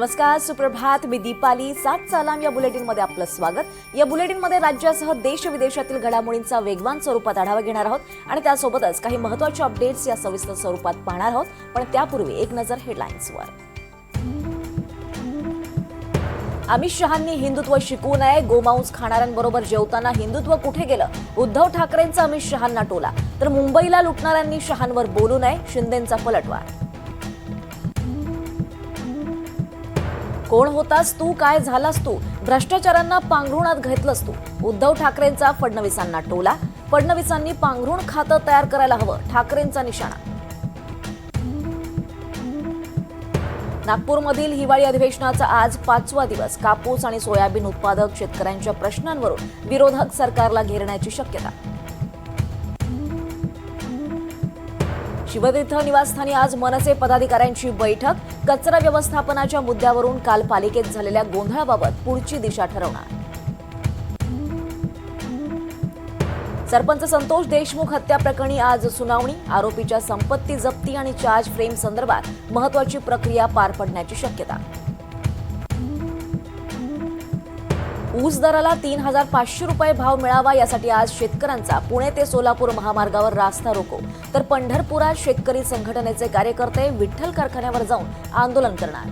नमस्कार, सुप्रभात. मी दीपाली. 7 सलाम या बुलेटिनमध्ये आपलं स्वागत. या बुलेटिनमध्ये राज्यासह देश विदेशातील घडामोडींचा वेगवान स्वरूपात आढावा घेणार आहोत आणि त्यासोबतच काही महत्त्वाचे अपडेट्स या सविस्तर स्वरूपात पाहणार आहोत. पण त्यापूर्वी एक नजर हेडलाईन्सवर. अमित शहांनी हिंदुत्व शिकवू नये, गोमांस खाणाऱ्यांबरोबर जेवताना हिंदुत्व कुठे गेलं? उद्धव ठाकरेंचा अमित शहांना टोला. तर मुंबईला लुटणाऱ्यांनी शहांवर बोलू नये, शिंदेंचा पलटवार. कोण होतास तू, काय झालास तू? भ्रष्टाचारांना पांघरुणात घेतलंस तू. उद्धव ठाकरेंचा फडणवीसांना टोला. फडणवीसांनी पांघरुण खातं तयार करायला हवं, ठाकरेंचा निशाणा. नागपूरमधील हिवाळी अधिवेशनाचा आज 5वा दिवस. कापूस आणि सोयाबीन उत्पादक शेतकऱ्यांच्या प्रश्नांवरून विरोधक सरकारला घेरण्याची शक्यता. शिवतीर्थ निवासस्थानी आज मनसे पदाधिकाऱ्यांची बैठक. कचरा व्यवस्थापनाच्या मुद्द्यावरून काल पालिकेत झालेल्या गोंधळाबाबत पुढची दिशा ठरवणार. सरपंच संतोष देशमुख हत्या प्रकरणी आज सुनावणी. आरोपीच्या संपत्ती जप्ती आणि चार्ज फ्रेम संदर्भात महत्त्वाची प्रक्रिया पार पडण्याची शक्यता. ऊस दराला 3,500 रुपये भाव मिळावा यासाठी आज शेतकऱ्यांचा पुणे ते सोलापूर महामार्गावर रास्ता रोको. तर पंढरपुरात शेतकरी संघटनेचे कार्यकर्ते विठ्ठल कारखान्यावर जाऊन आंदोलन करणार.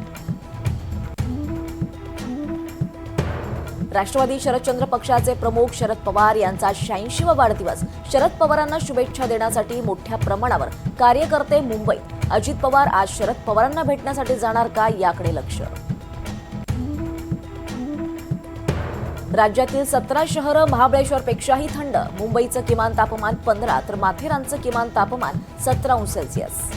राष्ट्रवादी शरदचंद्र पक्षाचे प्रमुख शरद पवार यांचा 86वा वाढदिवस. शरद पवारांना शुभेच्छा देण्यासाठी मोठ्या प्रमाणावर कार्यकर्ते मुंबईत. अजित पवार आज शरद पवारांना भेटण्यासाठी जाणार का, याकडे लक्ष. राज्यातील 17 शहरं महाबळेश्वरपेक्षाही थंड. मुंबईचं किमान तापमान 15 तर माथेरानचं किमान तापमान 17 अंश सेल्सिअस.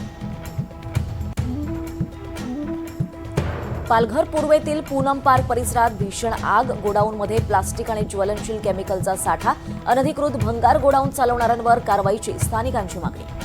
पालघर पूर्वेतील पूनम पार्क परिसरात भीषण आग. गोडाऊनमध्ये प्लास्टिक आणि ज्वलनशील केमिकलचा साठा. अनधिकृत भंगार गोडाऊन चालवणाऱ्यांवर कारवाईची स्थानिकांची मागणी.